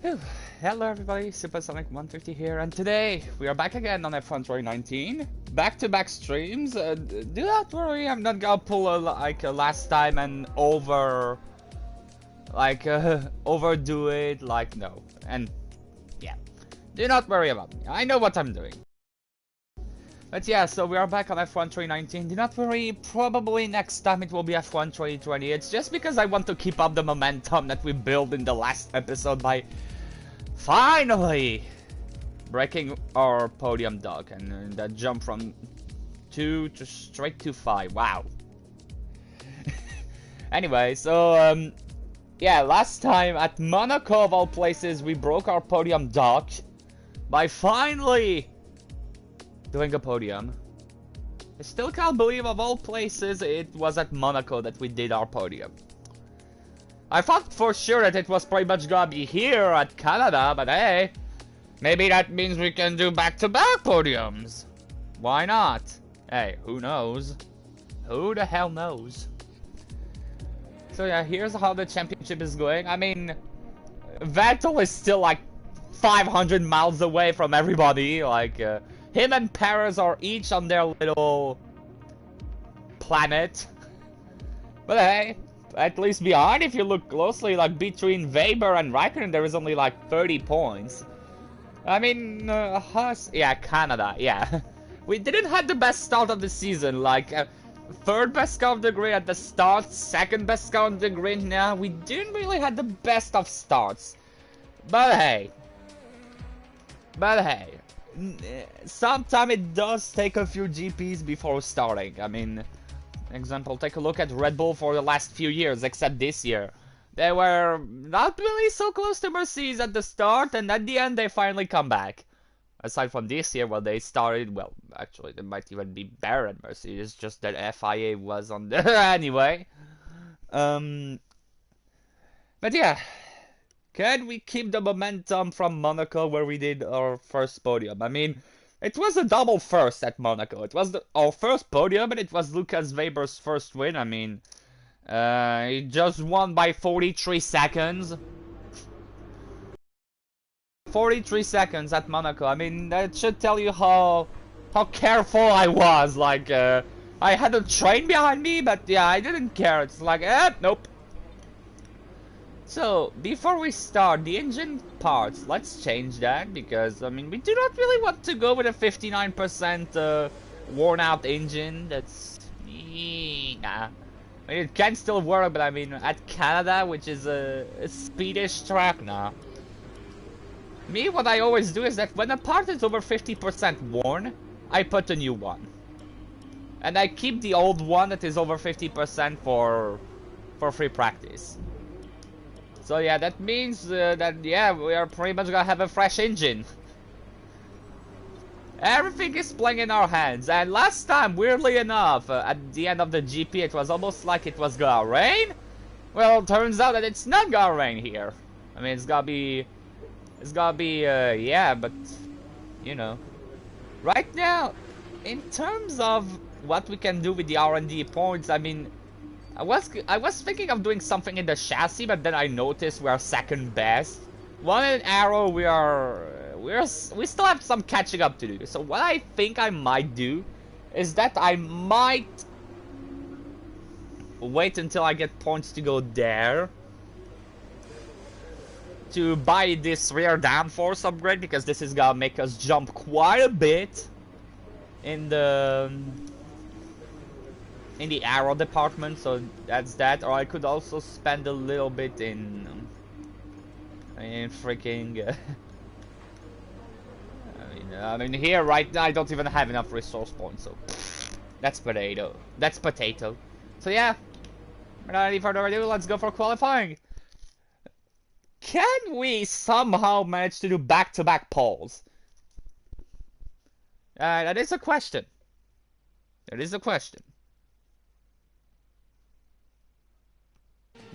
Whew. Hello everybody, Supersonic150 here, and today we are back again on F1 2019. Back-to-back streams. Do not worry, I'm not gonna pull like last time and overdo it. Like no, and yeah, do not worry about me. I know what I'm doing. But yeah, so we are back on F1 2019. Do not worry, probably next time it will be F1 2020. It's just because I want to keep up the momentum that we built in the last episode by finally breaking our podium dog, and that jump from 2 to straight to 5. Wow. Anyway, so yeah, last time at Monaco of all places we broke our podium dog by finally doing a podium. I still can't believe of all places it was at Monaco that we did our podium. I thought for sure that it was pretty much gonna be here at Canada, but hey, maybe that means we can do back-to-back podiums. Why not? Hey, who knows? Who the hell knows? So yeah, here's how the championship is going. I mean, Vettel is still like 500 miles away from everybody. Like, him and Perez are each on their little planet. But hey, at least behind, if you look closely, like between Weber and Raikkonen, there is only like 30 points. I mean, yeah, Canada, yeah. We didn't have the best start of the season, like, third best car of the grid at the start, second best car of the grid now. We didn't really have the best of starts. But hey, sometimes it does take a few GPs before starting. I mean, example, take a look at Red Bull for the last few years, except this year. They were not really so close to Mercedes at the start, and at the end they finally come back. Aside from this year, well, they started, well, actually, they might even be better at Mercedes, just that FIA was on there anyway. But yeah. Can we keep the momentum from Monaco where we did our first podium? I mean, it was a double first at Monaco. It was our first podium, and it was Lucas Weber's first win. I mean, he just won by 43 seconds. 43 seconds at Monaco. I mean, that should tell you how careful I was. Like, I had a train behind me, but yeah, I didn't care. It's like, nope. So, before we start, the engine parts, let's change that, because, I mean, we do not really want to go with a 59% worn out engine. That's, nah. I mean, it can still work, but I mean, at Canada, which is a speedish track now. Me, what I always do is that when a part is over 50% worn, I put a new one. And I keep the old one that is over 50% for free practice. So yeah, that means that, yeah, we are pretty much gonna have a fresh engine. Everything is playing in our hands, and last time, weirdly enough, at the end of the GP, it was almost like it was gonna rain. Well, turns out that it's not gonna rain here. I mean, it's gonna be, yeah, but, you know. Right now, in terms of what we can do with the R&D points, I mean, I was thinking of doing something in the chassis, but then I noticed we are second best. One in aero, we still have some catching up to do. So what I think I might do is that I might wait until I get points to go there to buy this rear downforce upgrade, because this is gonna make us jump quite a bit in the aero department, so that's that. Or I could also spend a little bit in freaking I mean here right now I don't even have enough resource points, so that's potato. That's potato. So yeah, without any further ado, let's go for qualifying. Can we somehow manage to do back-to-back poles? That is a question. That is a question.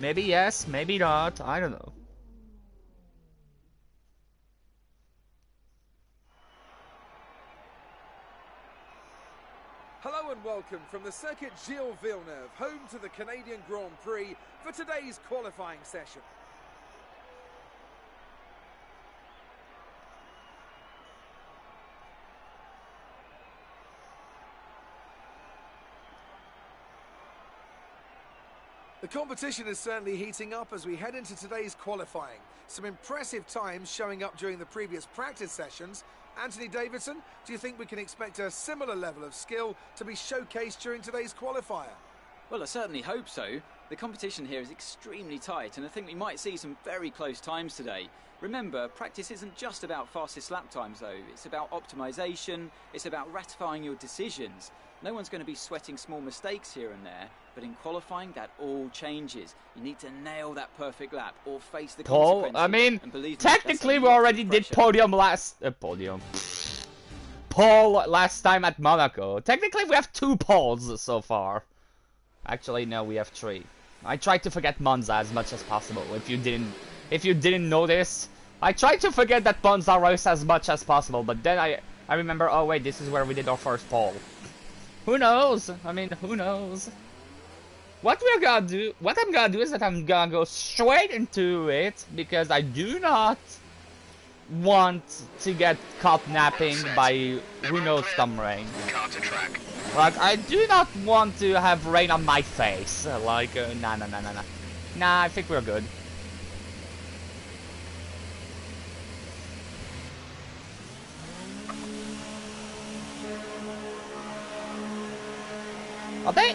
Maybe yes, maybe not, I don't know. Hello and welcome from the circuit Gilles Villeneuve, home to the Canadian Grand Prix, for today's qualifying session. The competition is certainly heating up as we head into today's qualifying. Some impressive times showing up during the previous practice sessions. Anthony Davidson, do you think we can expect a similar level of skill to be showcased during today's qualifier? Well, I certainly hope so. The competition here is extremely tight, and I think we might see some very close times today. Remember, practice isn't just about fastest lap times though, it's about optimization, it's about ratifying your decisions. No one's going to be sweating small mistakes here and there, but in qualifying that all changes. You need to nail that perfect lap or face the consequences. I mean, and believe me, technically we already did podium last... pole last time at Monaco. Technically we have 2 poles so far. Actually, no, we have 3. I tried to forget Monza as much as possible. If you didn't notice, I tried to forget that Monza race as much as possible, but then I remember, oh wait, this is where we did our first pole. Who knows? I mean, who knows? What I'm gonna do is that I'm gonna go straight into it because I do not want to get caught napping by who knows some rain. Like, I do not want to have rain on my face. Like, nah. Nah, I think we're good. Are they?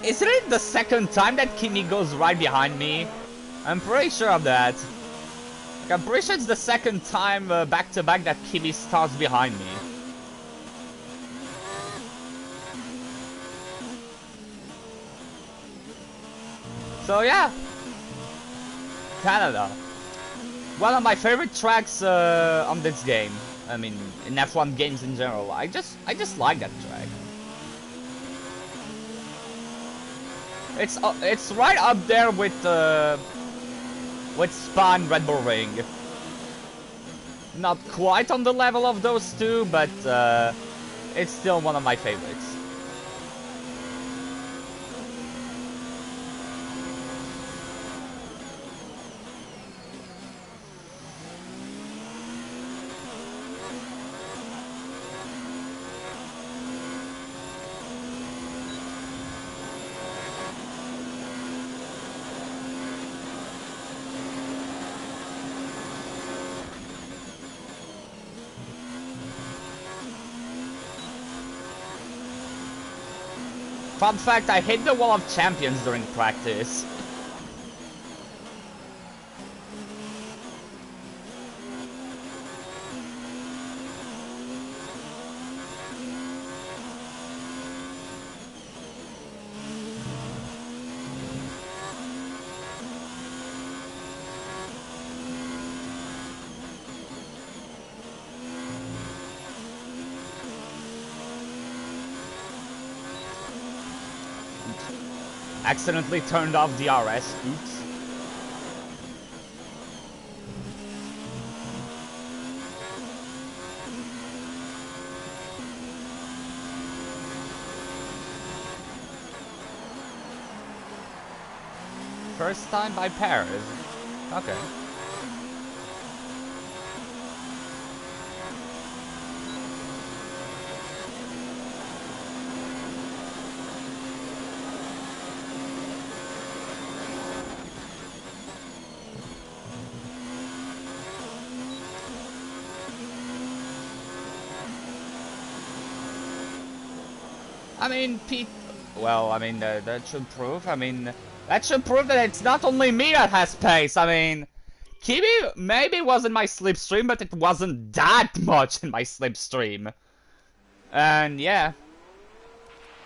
Isn't it the second time that Kimi goes right behind me? I'm pretty sure of that. Like, I'm pretty sure it's the second time back to back that Kimi starts behind me. So yeah, Canada. One of my favorite tracks on this game. I mean, in F1 games in general. I just like that track. It's right up there with Spa and Red Bull Ring. Not quite on the level of those two, but it's still one of my favorites. Fun fact, I hit the wall of champions during practice. Accidentally turned off DRS. Oops. First time by Paris. Okay. I mean, well, I mean, that should prove, that it's not only me that has pace. I mean, Kimi maybe was in my slipstream, but it wasn't that much in my slipstream. And yeah.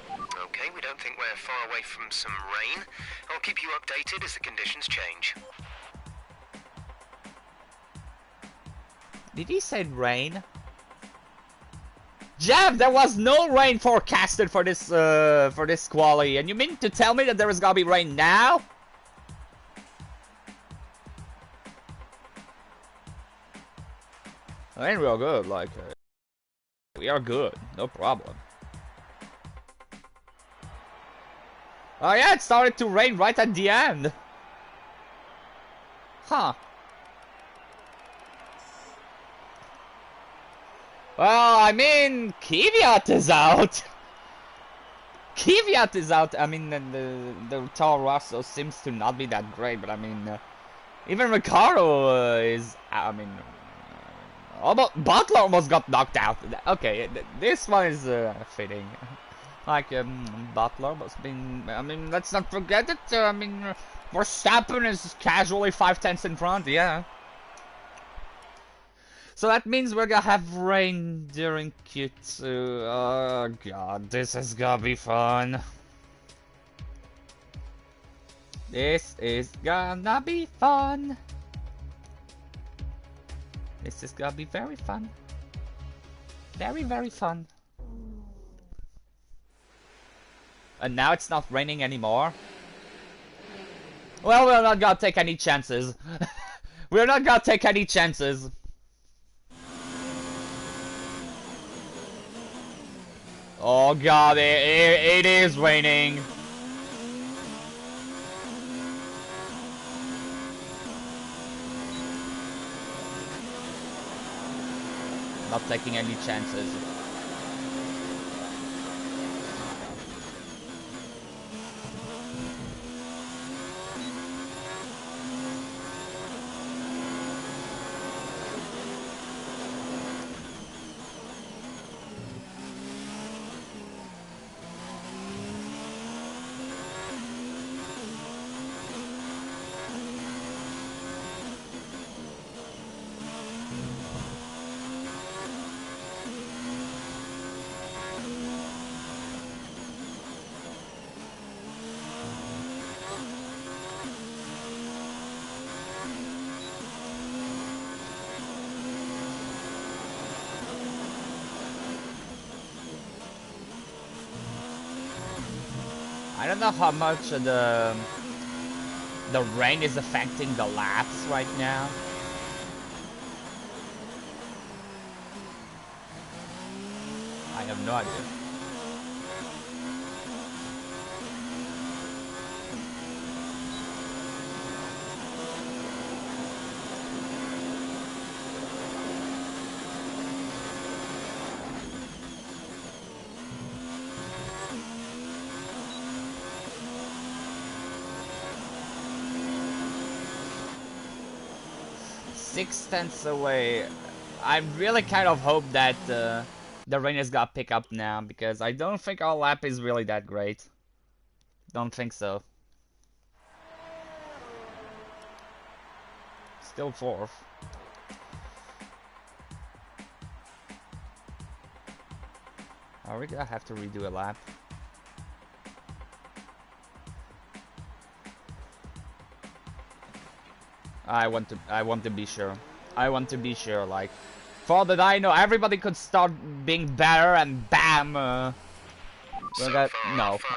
Okay, we don't think we're far away from some rain. I'll keep you updated as the conditions change. Did he say rain? Jeff, there was no rain forecasted for this quali, and you mean to tell me that there is gonna be rain now? I mean, we are good. Like, we are good. No problem. Oh yeah, it started to rain right at the end. Huh. Well, I mean, Kvyat is out. Kvyat is out. I mean, the Toro Rosso seems to not be that great, but I mean, even Ricardo is. I mean, Butler almost got knocked out. Okay, this one is fitting. Like Butler was being. I mean, let's not forget it. I mean, Verstappen is casually 5/10 in front. Yeah. So that means we're gonna have rain during Q2. Oh god, this is gonna be fun. This is gonna be fun. This is gonna be very fun. Very, very fun. And now it's not raining anymore. Well, we're not gonna take any chances. We're not gonna take any chances. Oh god, it is raining. Not taking any chances. I don't know how much the rain is affecting the laps right now. I have no idea. Six-tenths away. I really kind of hope that the rain is gonna pick up now, because I don't think our lap is really that great. Don't think so. Still fourth. Are we gonna have to redo a lap? I want to be sure. I want to be sure, like, for all that I know, everybody could start being better and bam, no, I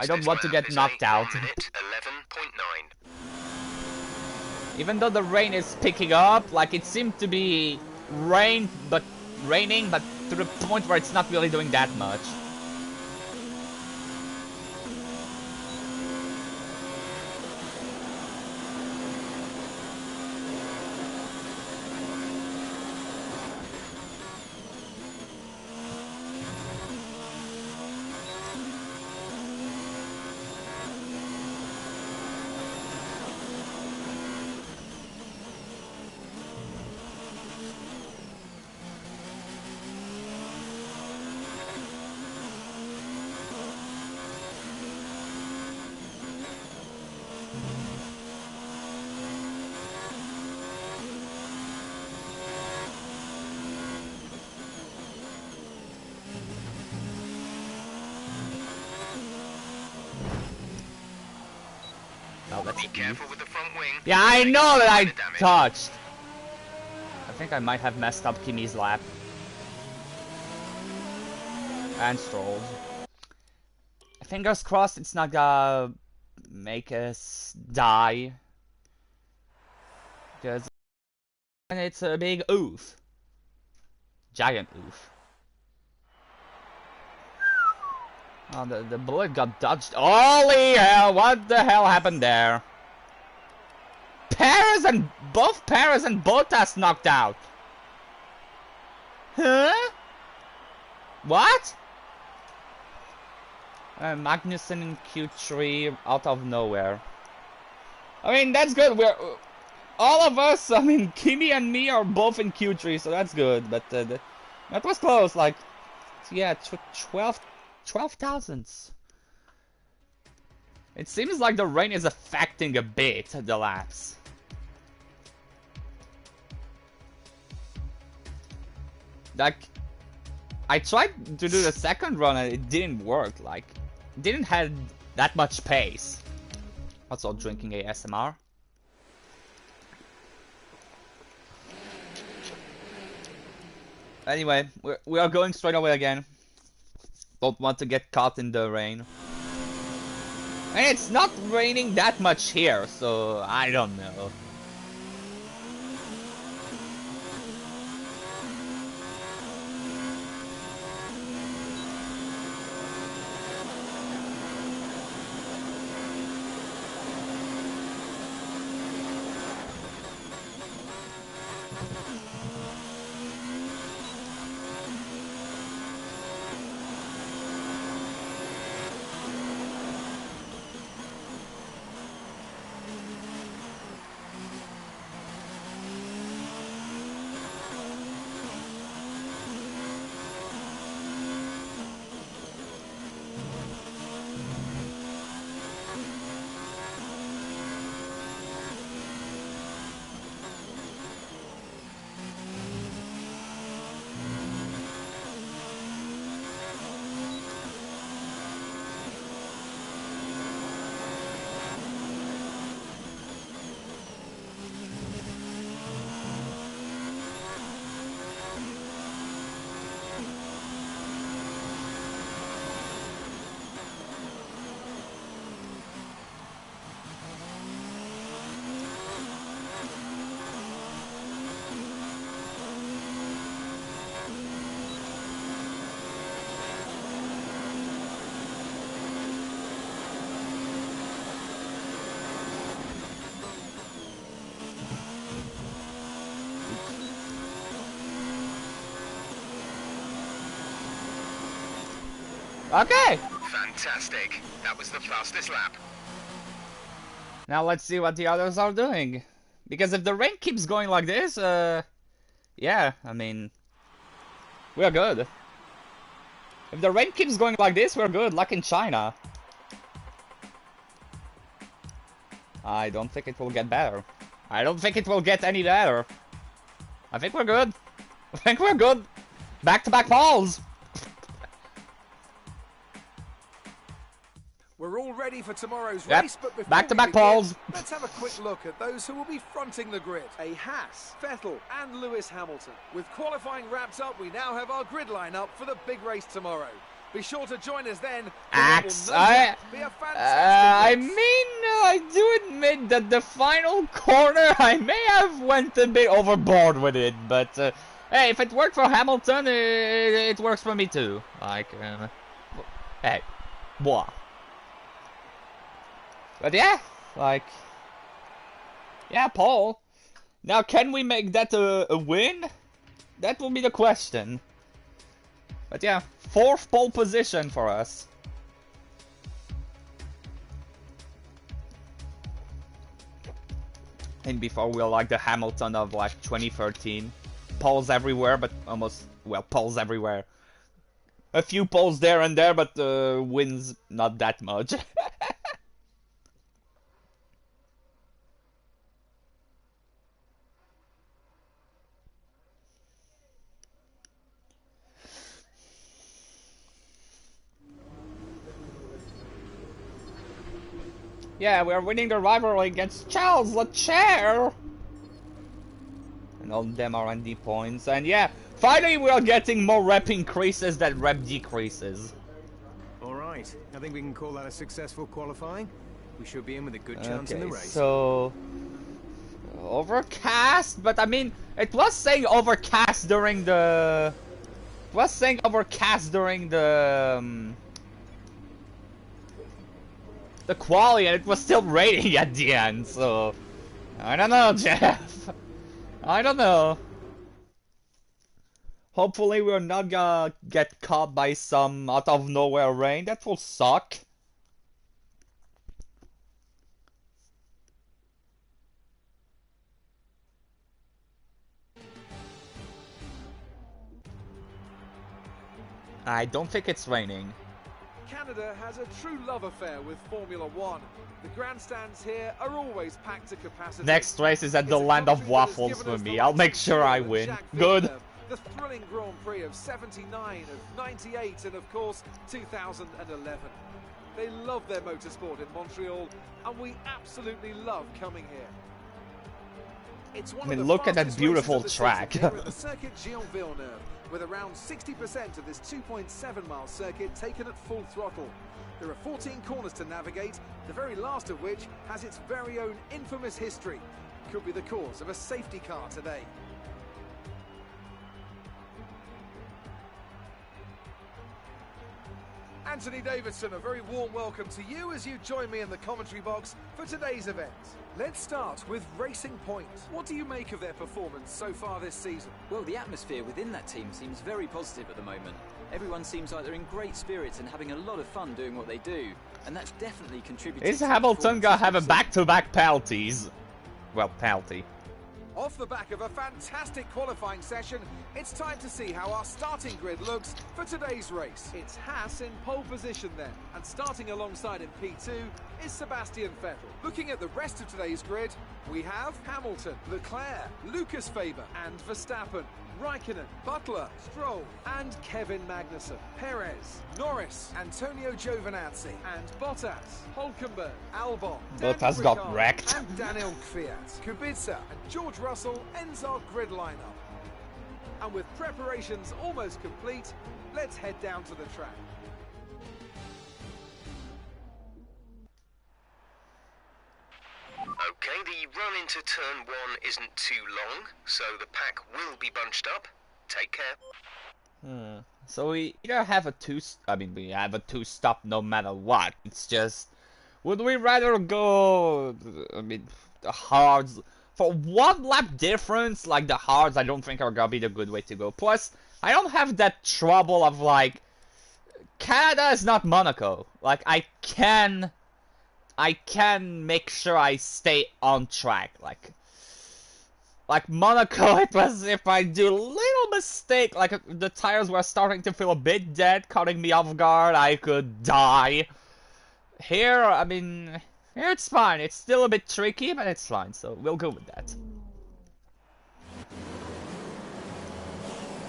don't want to get knocked out. 11.9. Even though the rain is picking up, like, it seemed to be raining, but to the point where it's not really doing that much. Be careful with the front wing. Yeah, I know that I touched. I think I might have messed up Kimi's lap. And Stroll's. Fingers crossed it's not gonna make us die. Because it's a big oof. Giant oof. Oh, the bullet got dodged. Holy hell, what the hell happened there? Both Perez and Bottas knocked out. Huh? What? Magnussen in Q3 out of nowhere. I mean, that's good. We're all of us. I mean, Kimi and me are both in Q3, so that's good. But that was close. Like, yeah, 12 thousandths. It seems like the rain is affecting a bit the laps. Like, I tried to do the second run and it didn't work. Like, it didn't have that much pace. Also drinking ASMR. Anyway, we are going straight away again. Don't want to get caught in the rain. And it's not raining that much here, so I don't know. Okay! Fantastic. That was the fastest lap. Now let's see what the others are doing. Because if the rain keeps going like this, yeah, I mean, we're good. If the rain keeps going like this, we're good, like in China. I don't think it will get better. I don't think it will get any better. I think we're good. I think we're good. Back-to-back poles. We're all ready for tomorrow's Yep. race, but before Back-to-back we begin, poles. let's have a quick look at those who will be fronting the grid. A Haas, Vettel and Lewis Hamilton. With qualifying wrapped up, we now have our grid lineup for the big race tomorrow. Be sure to join us then. Axe, I mean, I do admit that the final corner, I may have went a bit overboard with it, but hey, if it worked for Hamilton, it works for me too. Like, hey, what? But yeah, like, yeah, pole. Now, can we make that a win? That will be the question. But yeah, 4th pole position for us. And before we were like the Hamilton of like 2013. Poles everywhere, but almost, well, poles everywhere. A few poles there and there, but wins not that much. Yeah, we are winning the rivalry against Charles Leclerc! And all of them are on D points. And yeah, finally we are getting more rep increases than rep decreases. Alright, I think we can call that a successful qualifying. We should be in with a good chance in the race. So overcast, but I mean, it was saying overcast during the... It was saying overcast during the quali, and it was still raining at the end, so... I don't know, Jeff. I don't know. Hopefully we're not gonna get caught by some out of nowhere rain. That will suck. I don't think it's raining. Canada has a true love affair with Formula One. The grandstands here are always packed to capacity. Next race is at the land of waffles for me. I'll make sure I win. Good. The thrilling Grand Prix of 79, of 98, and of course 2011. They love their motorsport in Montreal, and we absolutely love coming here. It's one of the look at that fastest beautiful races of the track. season here at the Circuit Gilles-Villeneuve, with around 60% of this 2.7-mile circuit taken at full throttle. There are 14 corners to navigate, the very last of which has its very own infamous history. Could be the cause of a safety car today. Anthony Davidson, a very warm welcome to you as you join me in the commentary box for today's event. Let's start with Racing Point. What do you make of their performance so far this season? Well, the atmosphere within that team seems very positive at the moment. Everyone seems like they're in great spirits and having a lot of fun doing what they do, and that's definitely contributed. Is to Hamilton gonna have a back-to-back penalties? Well, penalty. Off the back of a fantastic qualifying session, it's time to see how our starting grid looks for today's race. It's Haas in pole position then, and starting alongside in P2 is Sebastian Vettel. Looking at the rest of today's grid, we have Hamilton, Leclerc, Lucas Faber and Verstappen, Raikkonen, Butler, Stroll and Kevin Magnussen, Perez, Norris, Antonio Giovinazzi and Bottas, Hulkenberg, Albon, Bottas got wrecked. and Daniel Kvyat. Kubica and George Russell ends our grid lineup. And with preparations almost complete, let's head down to the track. Okay, the run into turn 1 isn't too long, so the pack will be bunched up. Take care. So we either have a we have a two-stop no matter what. It's just, would we rather go, the hards, for one lap difference, like the hards I don't think are gonna be the good way to go. Plus, I don't have that trouble of like, Canada is not Monaco. Like, I can make sure I stay on track. Like Monaco, it was if I do a little mistake, like the tires were starting to feel a bit dead, cutting me off guard, I could die. Here, here it's fine. It's still a bit tricky, but it's fine, so we'll go with that.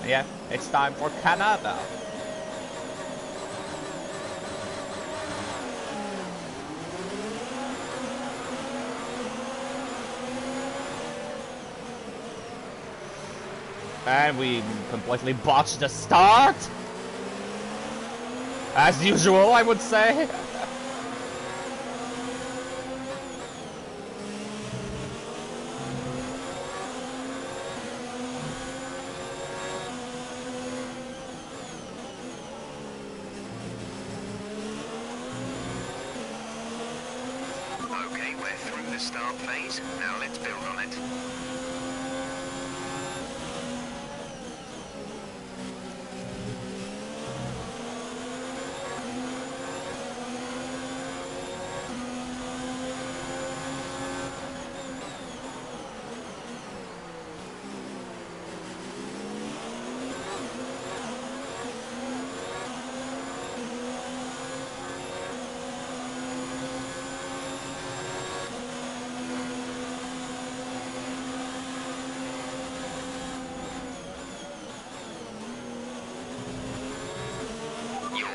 Yeah, it's time for Canada. And we completely botched the start. As usual, I would say. Okay, we're through the start phase. Now let's build on it.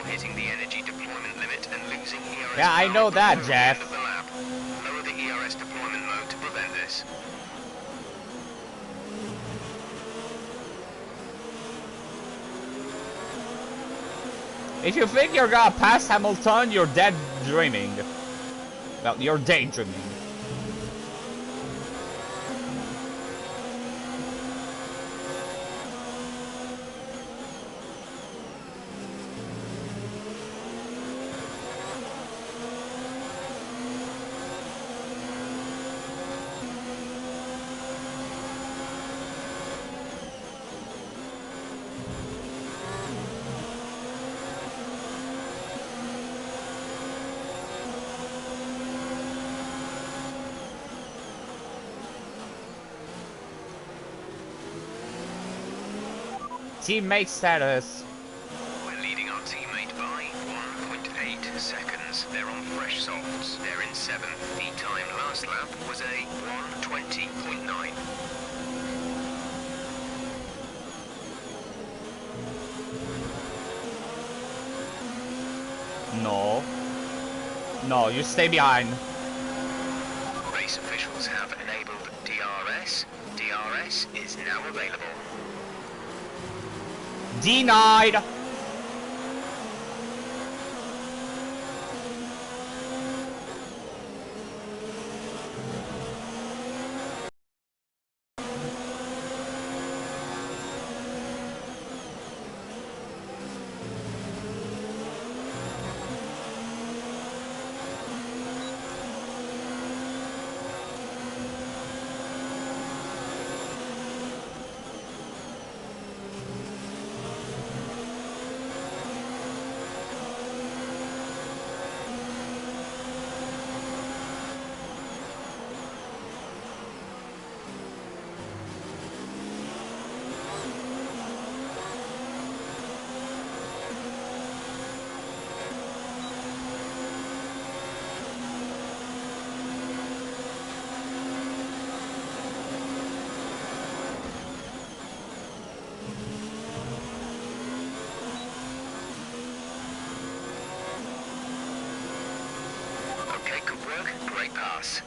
Hitting the energy deployment limit and losing ERS. Yeah, I know that, Jeff. Lower the ERS deployment mode to prevent this. If you think you're gonna pass Hamilton, you're dead dreaming. Well, you're daydreaming. teammate status. We're leading our teammate by 1.8 seconds. They're on fresh softs. They're in 7th. The time last lap was a 1:20.9. No. No, you stay behind. Race officials have enabled DRS. DRS is now available. Denied! Okay, good work. Great pass.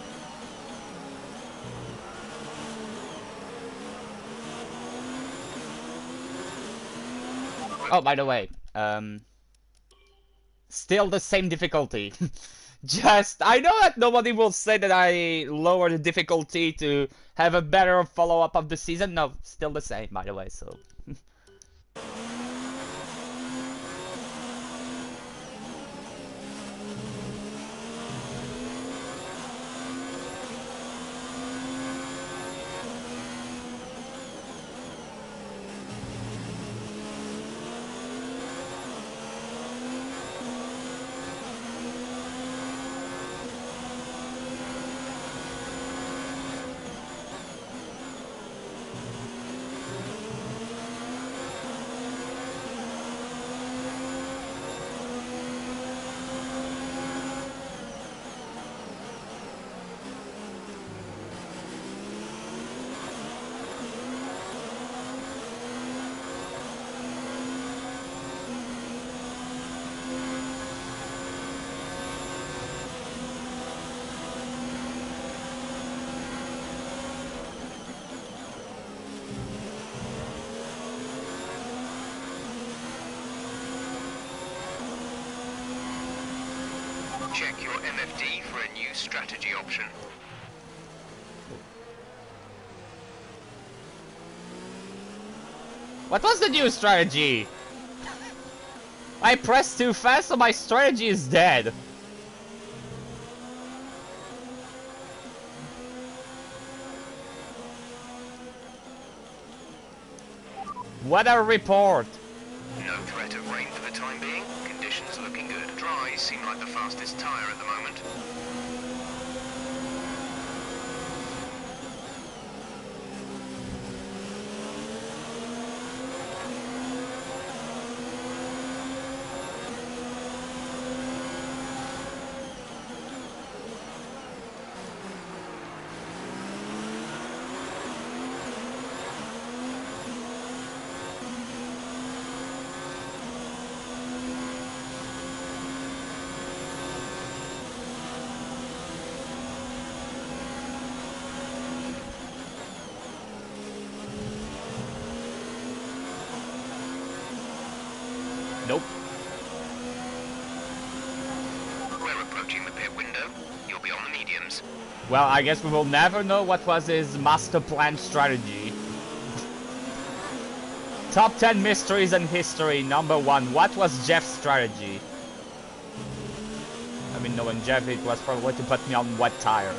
Oh, by the way, still the same difficulty. Just, I know that nobody will say that I lowered the difficulty to have a better follow-up of the season. No, still the same, by the way, so... Check your MFD for a new strategy option. What was the new strategy? I pressed too fast, so my strategy is dead. Weather report. No threat of rain for the time being. Conditions looking good. Dries seem like the fastest tyre at the moment. Nope. We're approaching the pit window. You'll be on the mediums. Well, I guess we will never know what was his master plan strategy. Top 10 mysteries in history. Number 1. What was Jeff's strategy? I mean, knowing Jeff, it was probably to put me on wet tires.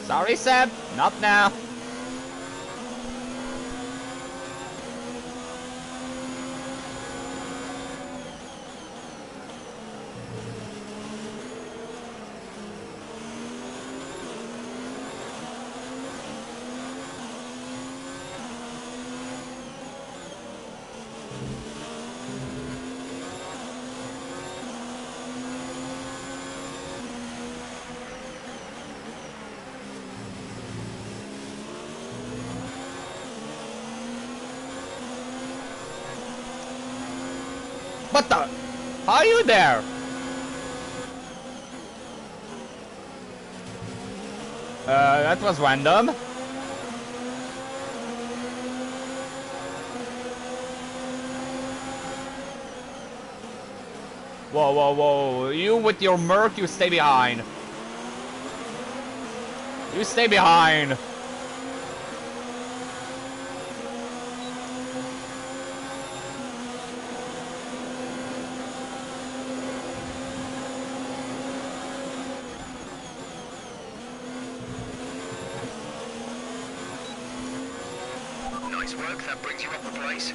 Sorry, Seb. Not now. What the? How are you there? That was random. Whoa, whoa, whoa. You with your Merc, you stay behind. You stay behind. Nice work, that brings you up a place.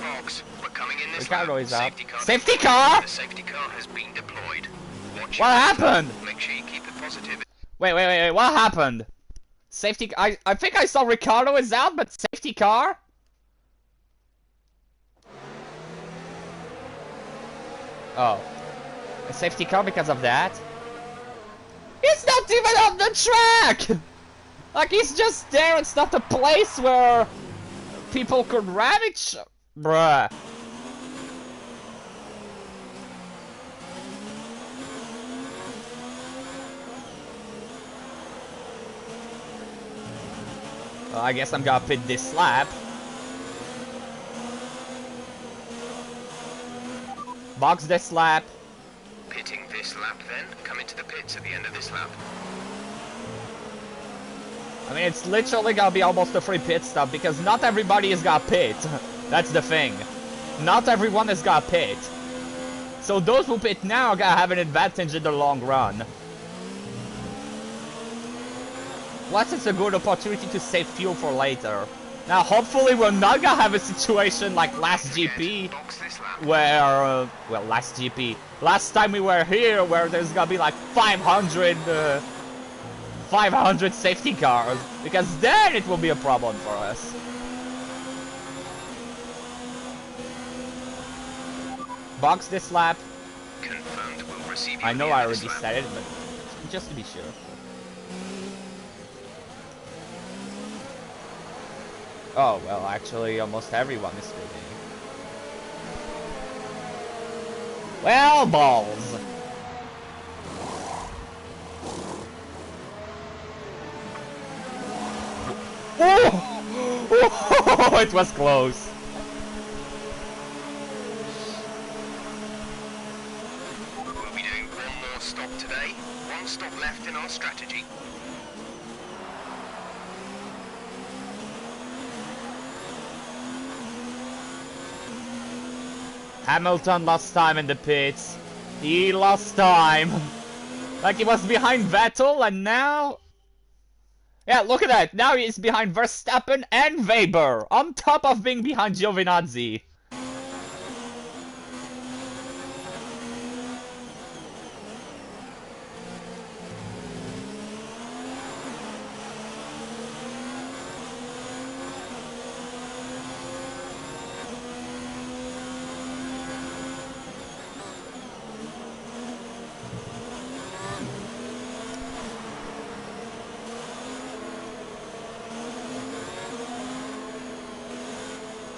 Box. We're coming in this Ricardo lap. is up. Safety car. Safety car? The safety car has been deployed. Watch What your happened? step. Make sure you keep it positive. Wait, what happened? Safety, I think I saw Ricardo is out, but safety car? Oh. A safety car because of that? He's not even on the track! Like, he's just there, it's not a place where people could ravage. Bruh. Well, I guess I'm gonna pit this lap. Box this lap. Pitting this lap then. Come into the pits at the end of this lap. I mean, it's literally gonna be almost a free pit stop because not everybody is gonna pit. That's the thing. Not everyone is gonna pit. So those who pit now are gonna have an advantage in the long run. Plus, it's a good opportunity to save fuel for later. Now, hopefully, we're not gonna have a situation like last GP, where, well, last time we were here, where there's gonna be like 500 safety cars, because then it will be a problem for us. Box this lap. Confirmed. We'll receive you I at know the I end of already this lap. said it, but just to be sure. Oh, well, actually, almost everyone is speeding. Well, balls. Oh, it was close. We'll be doing one more stop today. One stop left in our strategy. Hamilton lost time in the pits. He lost time. Like, he was behind Vettel, and now... Yeah, look at that. Now he's behind Verstappen and Weber, on top of being behind Giovinazzi.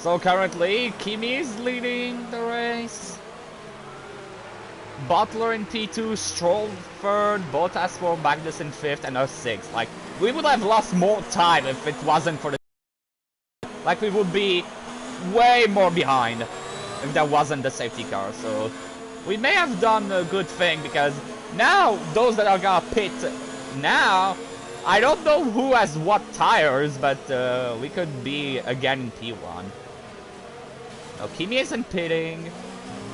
So currently, Kimi is leading the race. Butler in P2, Stroll third, Bottas 4, Magnussen 5th, and us 6th. Like, we would have lost more time if it wasn't for the... Like, we would be way more behind if there wasn't the safety car. So, we may have done a good thing, because now, those that are gonna pit now, I don't know who has what tires, but we could be again in P1. No, Kimi isn't pitting.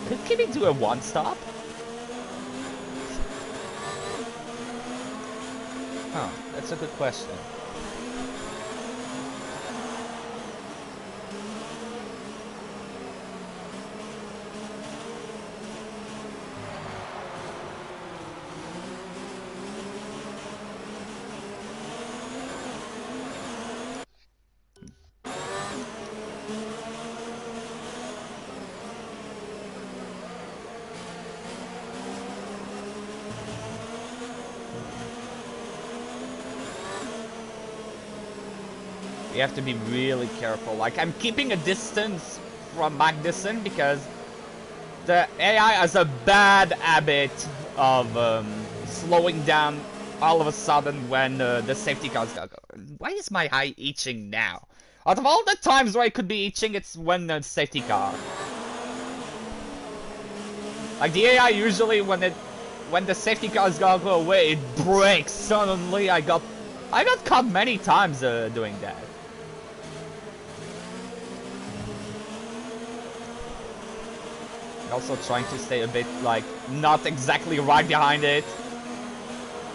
Could Kimi do a one-stop? Huh, that's a good question. You have to be really careful. Like, I'm keeping a distance from Magnussen because the AI has a bad habit of slowing down all of a sudden when the safety cars go. Why is my eye itching now? Out of all the times where I could be itching, it's when the safety car. Like, the AI usually when the safety cars go away, it breaks suddenly. I got caught many times doing that. Also trying to stay a bit, like, not exactly right behind it.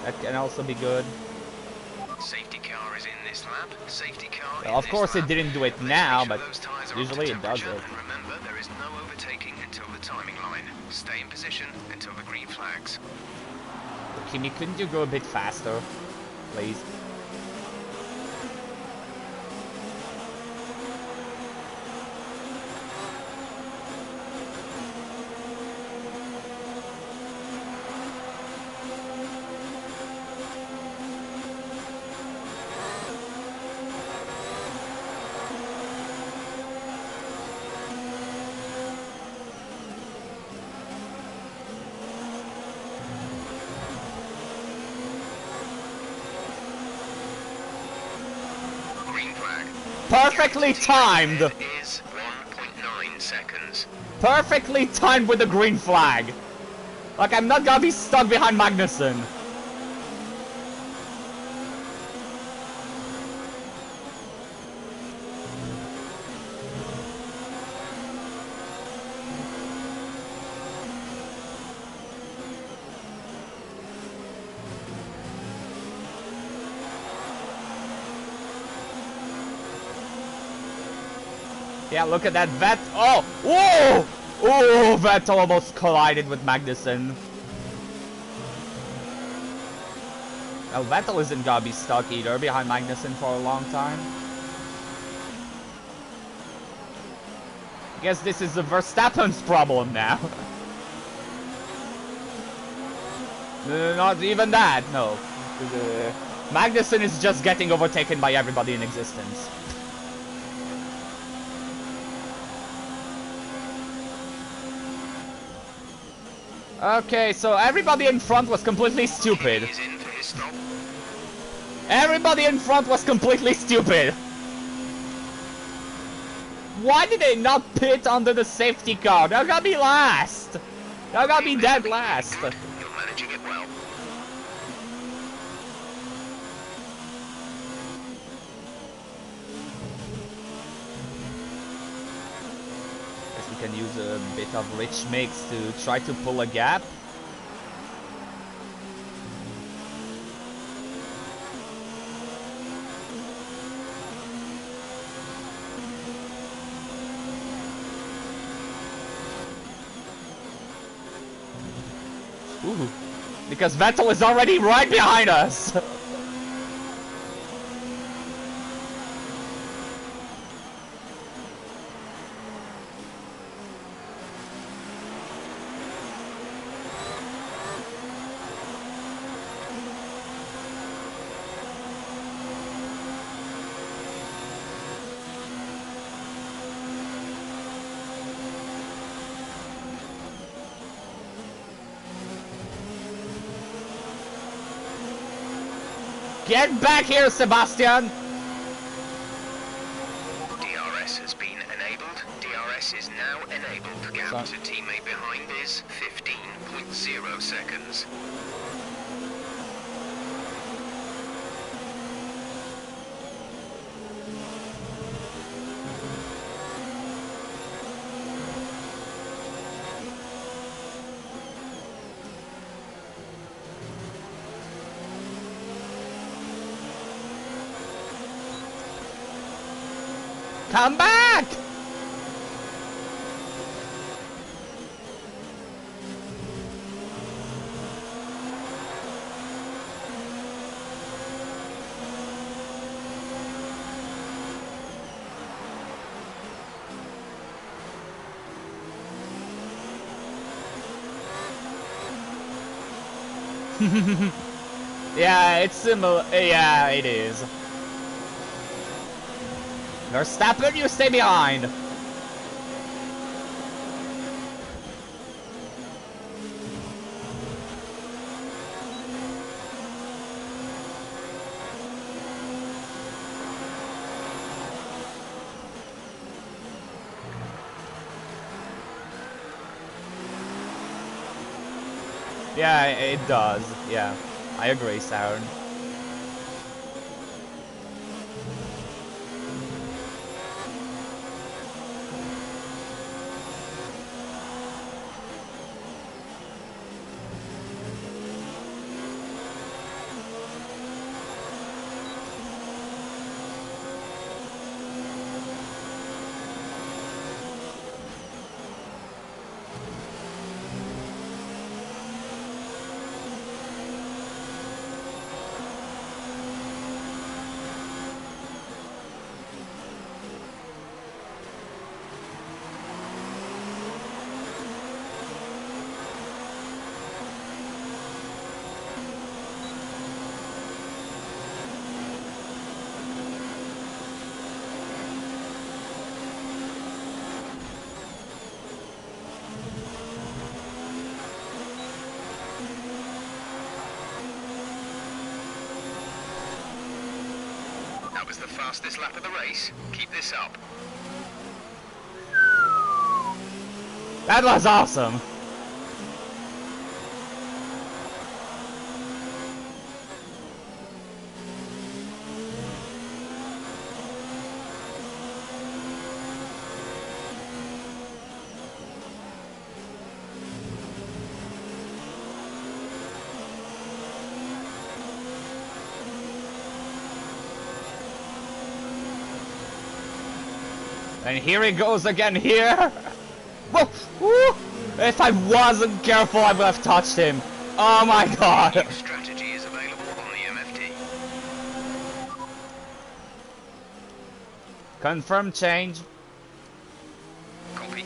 That can also be good. Safety car is in this lap. Safety car. Well, of course it didn't do it now, but usually it does it. And remember, there is no overtaking until the timing line. Stay in position until the green flags. Kimi, couldn't you go a bit faster, please? Perfectly timed! Is 1.9 seconds. Perfectly timed with the green flag! Like, I'm not gonna be stuck behind Magnussen. Yeah, look at that Vettel. Oh! Whoa! Oh! Vettel almost collided with Magnussen. Well, Vettel isn't gonna be stuck either behind Magnussen for a long time. I guess this is the Verstappen's problem now. Not even that, no. Magnussen is just getting overtaken by everybody in existence. Okay, so everybody in front was completely stupid. Everybody in front was completely stupid. Why did they not pit under the safety car? They're gonna be last. They're gonna be dead last. You're managing it well. Guess we can use a bit of rich mix to try to pull a gap. Ooh, because Vettel is already right behind us. Get back here, Sebastian! DRS has been enabled. DRS is now enabled. Gap to teammate behind is 15.0 seconds. Come back! Yeah, it's similar. Yeah, it is. Verstappen, you stay behind. Yeah, it does. Yeah, I agree, Sauron. That was the fastest lap of the race. Keep this up. That was awesome. And here he goes again here. Whoa, woo. If I wasn't careful, I would have touched him. Oh my god. New strategy is available on the MFT. Confirm change. Copy.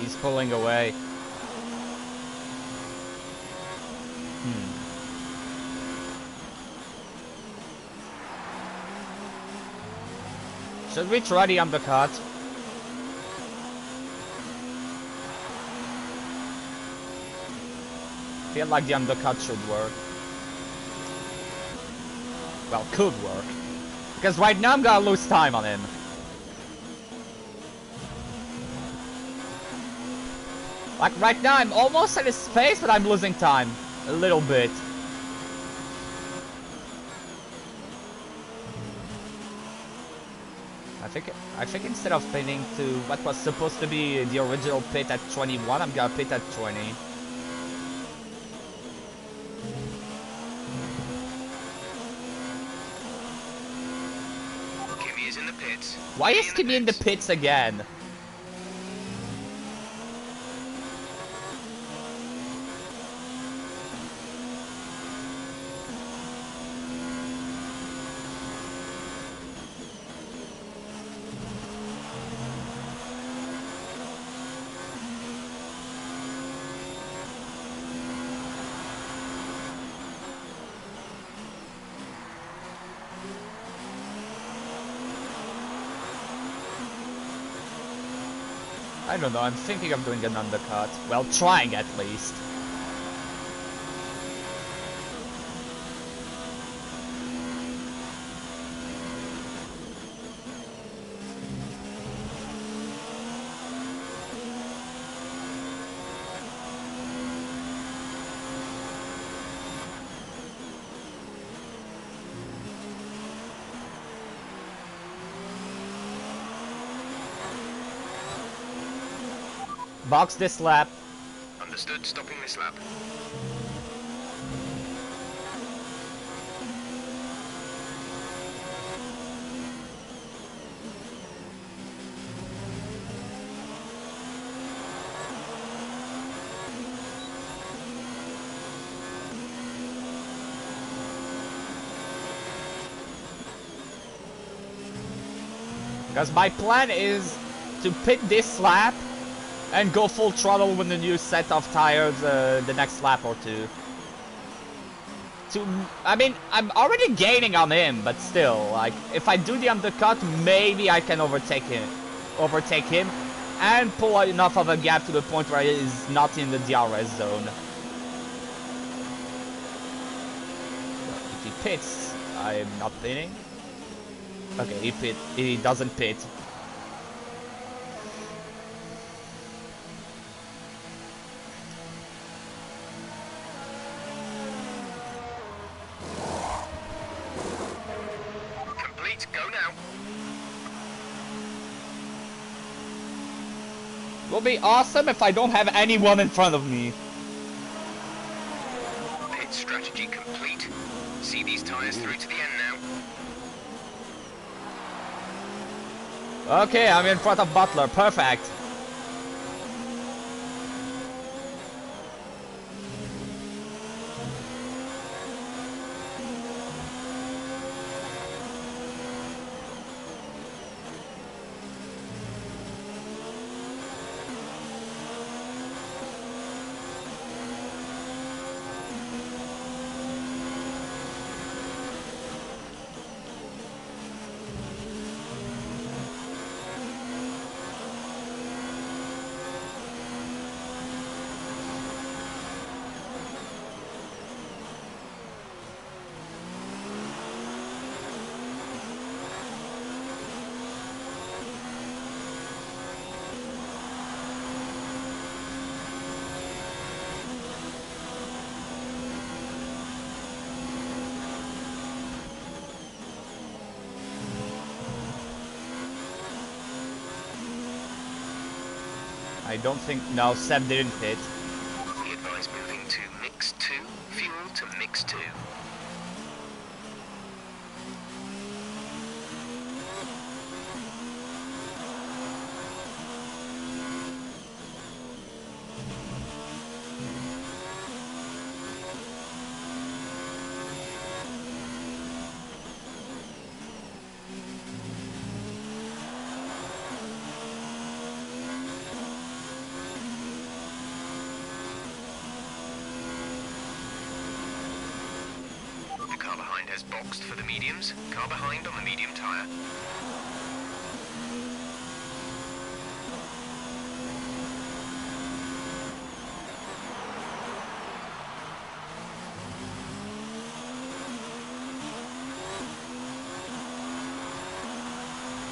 He's pulling away. Should we try the undercut? Feel like the undercut should work. Well, could work. Because right now I'm gonna lose time on him. Like right now I'm almost at his pace, but I'm losing time. A little bit. I think instead of pitting to what was supposed to be the original pit at 21, I'm gonna pit at 20. Kimmy is in the pits. Why is Kimmy in the pits again? I don't know, I'm thinking of doing an undercut. Well, trying at least. Box this lap. Understood, stopping this lap. Because my plan is to pit this lap and go full throttle with the new set of tires the next lap or two. I mean, I'm already gaining on him, but still, like, if I do the undercut, maybe I can overtake him, and pull enough of a gap to the point where he's not in the DRS zone. If he pits, I'm not pitting. Okay, he doesn't pit. Go now. Will be awesome if I don't have anyone in front of me. Pit strategy complete. See these tires through to the end now. Okay, I'm in front of Butler. Perfect. I don't think... No, Seb didn't pit. We advise moving to mix 2. Fuel to mix 2. boxed for the mediums. Car behind on the medium tyre.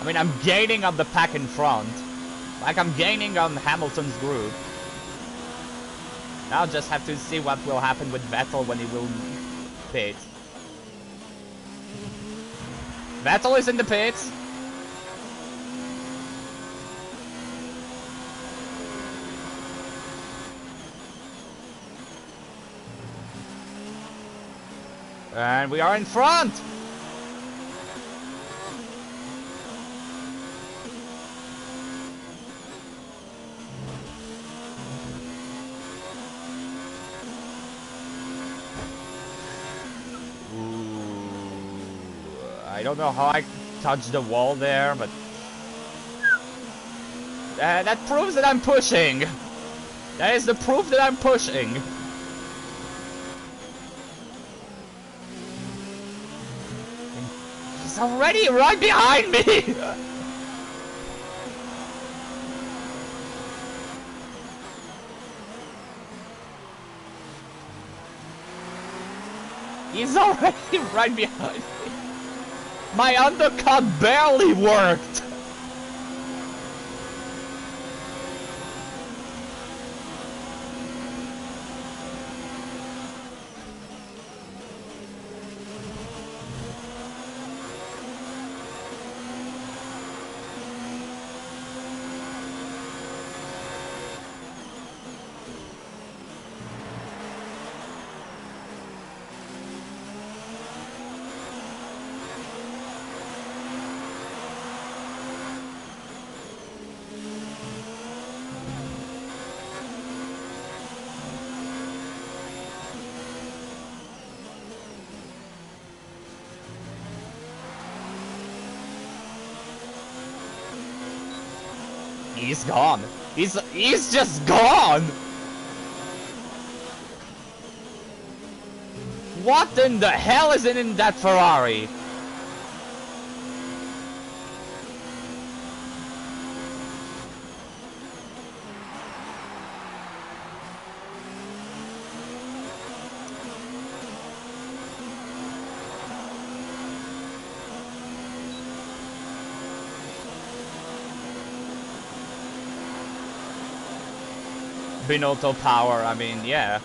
I mean, I'm gaining on the pack in front. Like, I'm gaining on Hamilton's group. Now just have to see what will happen with Vettel when he will pit. Vettel is in the pits. And we are in front! I don't know how I touched the wall there, but that proves that I'm pushing. That is the proof that I'm pushing. He's already right behind me. He's already right behind me. My undercut barely worked! He's gone. He's just gone. What in the hell is in that Ferrari? Binotto power, I mean, yeah.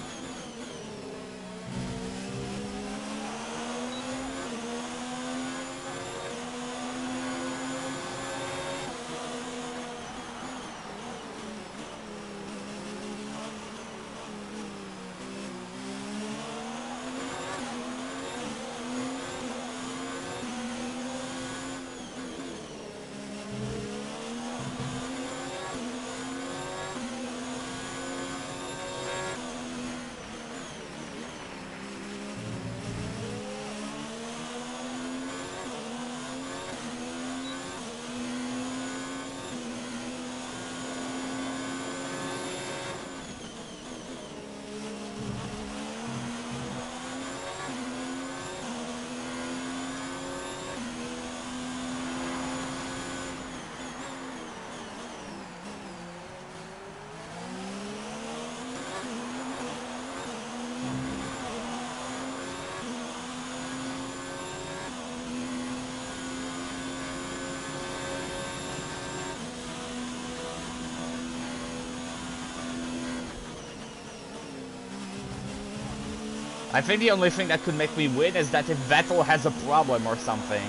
I think the only thing that could make me win is that if Vettel has a problem or something.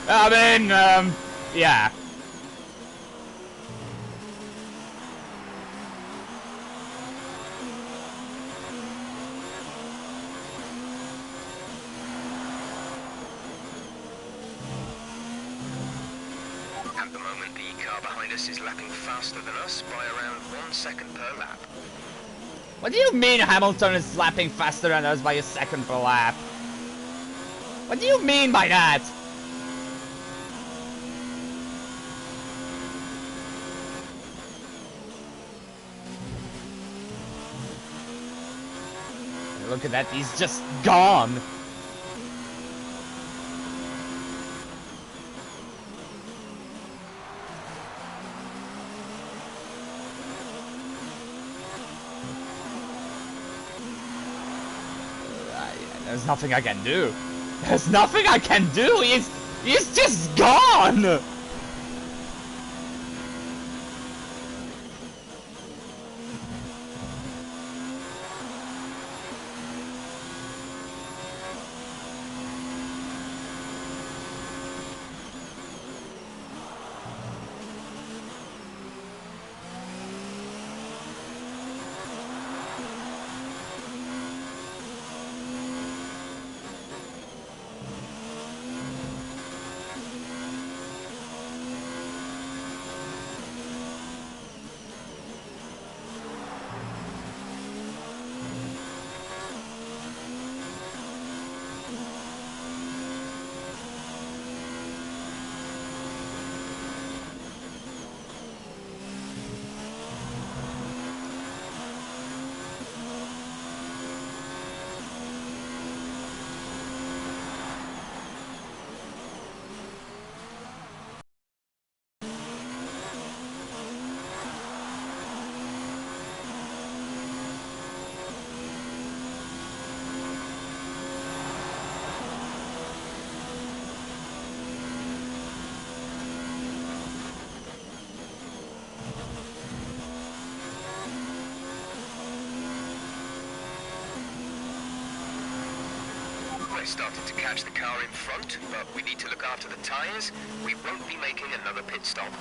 I mean, yeah. At the moment, the car behind us is lapping faster than us by around 1 second per lap. What do you mean Hamilton is lapping faster than us by a second per lap? What do you mean by that? Look at that, he's just gone. There's nothing I can do. There's nothing I can do. He's just gone. We're starting to catch the car in front, but we need to look after the tyres. We won't be making another pit stop.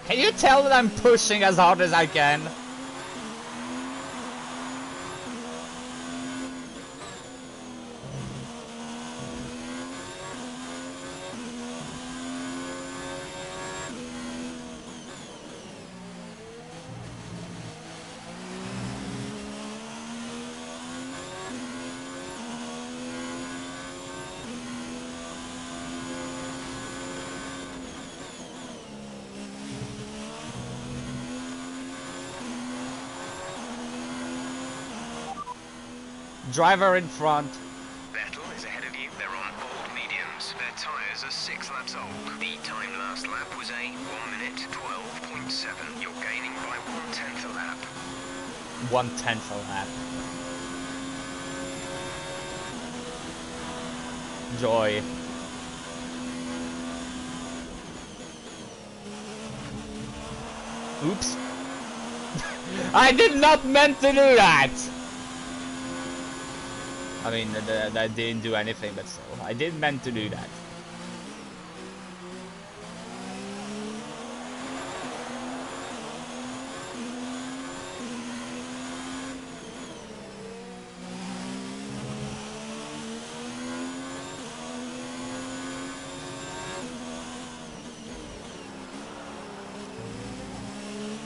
Can you tell that I'm pushing as hard as I can? Driver in front. Vettel is ahead of you. They're on old mediums. Their tyres are 6 laps old. The time last lap was a 1 minute 12.7. You're gaining by 1/10 a lap. 1/10 a lap. Joy. Oops. I did not meant to do that! I mean, that didn't do anything, but still, I did meant to do that.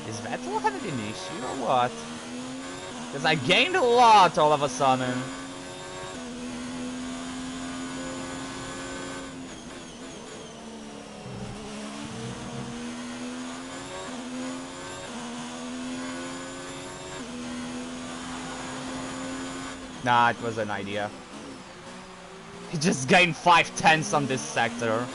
Is Vettel having an issue or what? Because I gained a lot all of a sudden. Nah, it was an idea. He just gained 5/10 on this sector.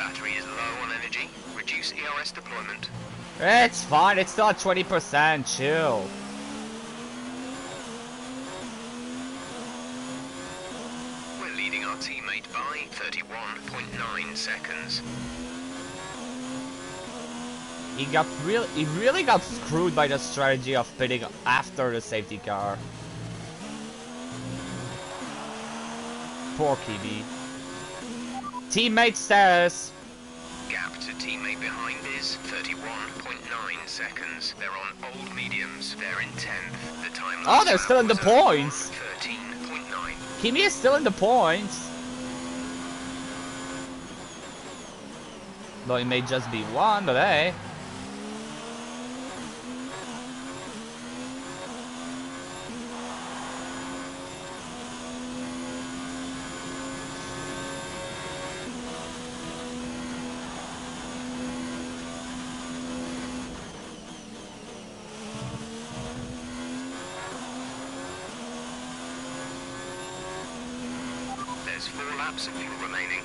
Battery is low on energy. Reduce ERS deployment. It's fine, it's still at 20%, chill. We're leading our teammate by 31.9 seconds. He really got screwed by the strategy of pitting after the safety car. Poor Kiwi. Teammate status. Gap to teammate behind is 31.9 seconds. They're on old mediums. They're in 10th. The time. Oh, they're still in the points. 13.9. Kimi is still in the points. Though it may just be one, but hey. There's 4 laps of fuel remaining.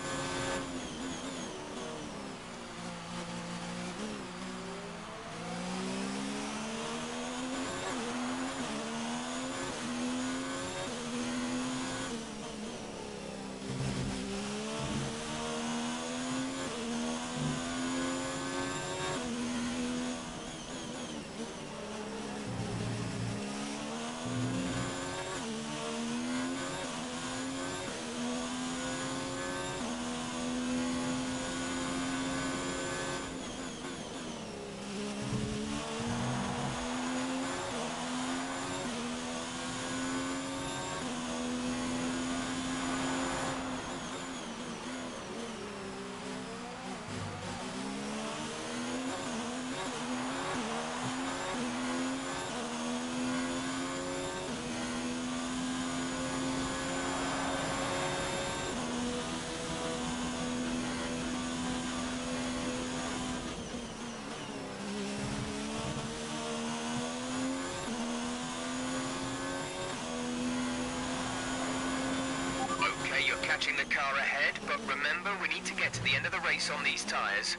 You're catching the car ahead, but remember, we need to get to the end of the race on these tyres.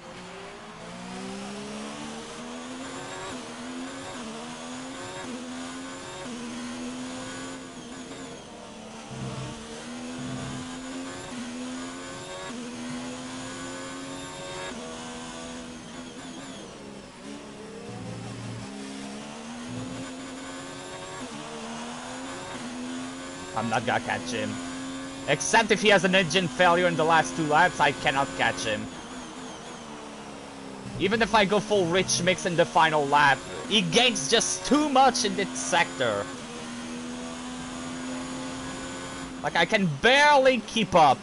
I'm not gonna catch him. Except if he has an engine failure in the last 2 laps, I cannot catch him. Even if I go full rich mix in the final lap, he gains just too much in this sector. Like, I can barely keep up.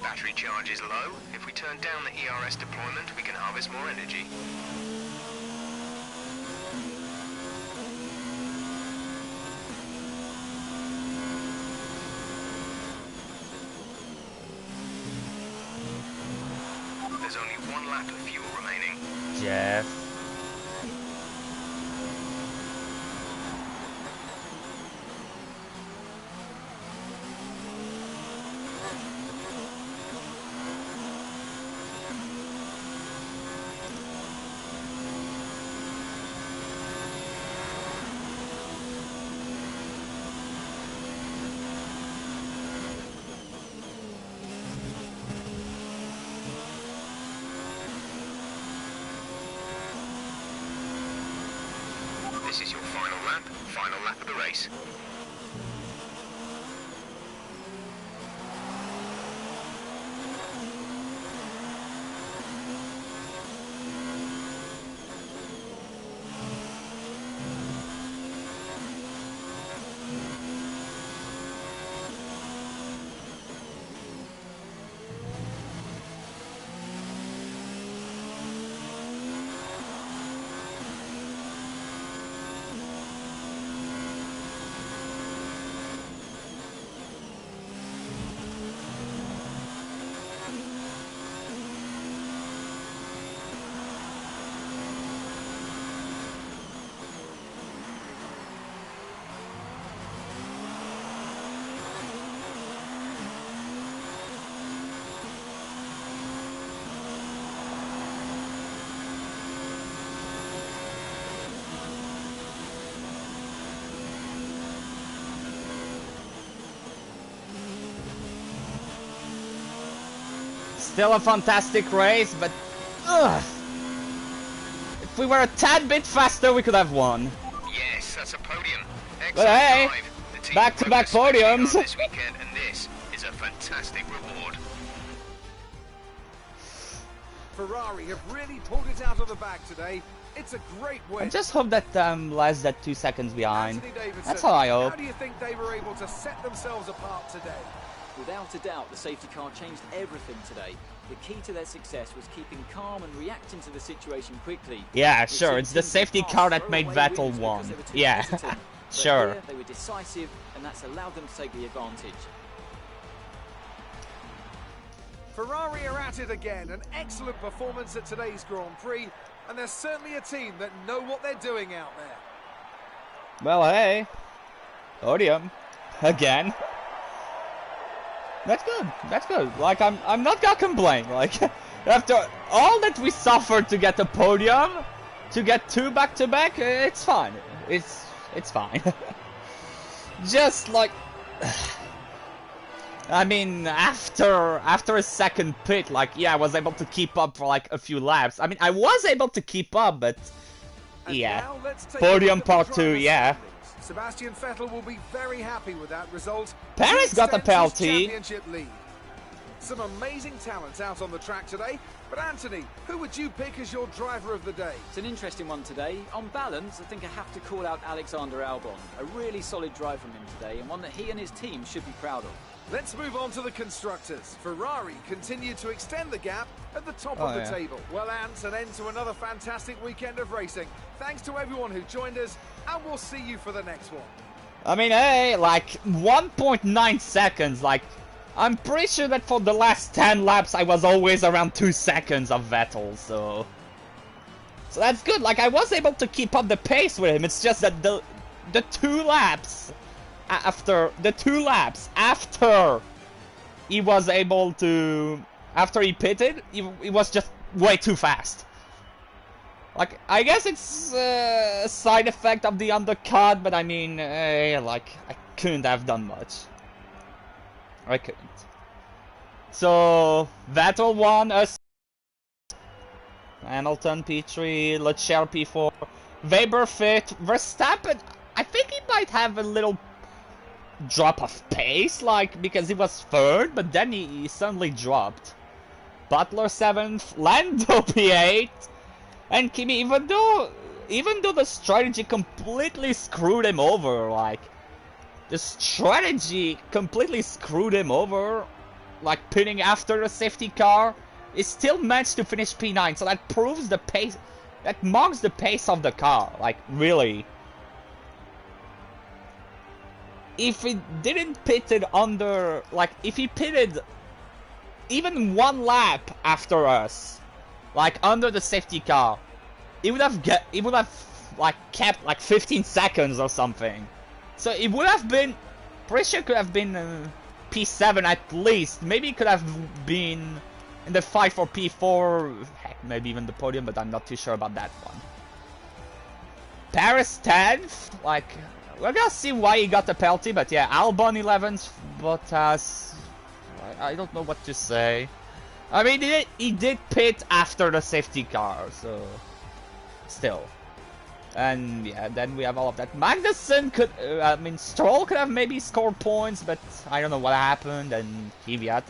Battery charge is low. If we turn down the ERS deployment, we can harvest more energy. There's only 1 lap of fuel remaining. Jeff. This is your final lap of the race. Still a fantastic race, but ugh. If we were a tad bit faster, we could have won. Yes, that's a podium. Excellent But hey, drive. The team back-to-back focused especially podiums. hard this weekend, and this is a fantastic reward. Ferrari have really pulled it out of the bag today. It's a great win. I just hope that less than 2 seconds behind. Anthony Davidson, That's all I hope. how do you think they were able to set themselves apart today? Without a doubt, the safety car changed everything today. The key to their success was keeping calm and reacting to the situation quickly. Yeah, It sure, seemed it's the teams safety past car that throw made away Vettel wins won. because they were too Yeah, hesitant. But sure. here, they were decisive, and that's allowed them to take the advantage. Ferrari are at it again. An excellent performance at today's Grand Prix. And there's certainly a team that know what they're doing out there. Well, hey, podium again. That's good. That's good. Like I'm not gonna complain. Like after all that we suffered to get the podium, to get 2 back-to-back, it's fine. It's fine. Just like, I mean, after a second pit, like, yeah, I was able to keep up for like a few laps. I mean, I was able to keep up, but And yeah, now let's take podium a look at part the 2, driver's yeah. standings. Sebastian Vettel will be very happy with that result. Perez He got the extends his penalty. championship lead. Some amazing talents out on the track today. But Anthony, who would you pick as your driver of the day? It's an interesting one today. On balance, I think I have to call out Alexander Albon. A really solid drive from him today, and one that he and his team should be proud of. Let's move on to the constructors. Ferrari continue to extend the gap at the top of the yeah. table. Well, Ant, an end to another fantastic weekend of racing. Thanks to everyone who joined us, and we'll see you for the next one. I mean, hey, like 1.9 seconds. Like, I'm pretty sure that for the last 10 laps, I was always around 2 seconds of Vettel. So that's good. Like, I was able to keep up the pace with him. It's just that the 2 laps after he was able to, after he pitted, he was just way too fast. Like, I guess it's a side effect of the undercut, but I mean, like, I couldn't have done much. I couldn't. So, Vettel won us. Hamilton P3, Leclerc P4, Weber 5th, Verstappen, I think he might have a little drop of pace, like, because he was 3rd, but then he suddenly dropped. Butler 7th, Lando P8, and Kimi, even though the strategy completely screwed him over, like, the strategy completely screwed him over, like pitting after the safety car, he still managed to finish P9, so that proves the pace, that marks the pace of the car, like, really. If he didn't pit it under, like, if he pitted even 1 lap after us, like under the safety car, he would have like kept like 15 seconds or something. So it would have been, pretty sure could have been P7 at least. Maybe it could have been in the fight for P4, heck, maybe even the podium, but I'm not too sure about that one. Paris 10th, like, we're gonna see why he got the penalty, but yeah, Albon 11th, Bottas, I don't know what to say. I mean, he did pit after the safety car, so still. And yeah, then we have all of that. Magnussen could, I mean, Stroll could have maybe scored points, but I don't know what happened. And Kvyat,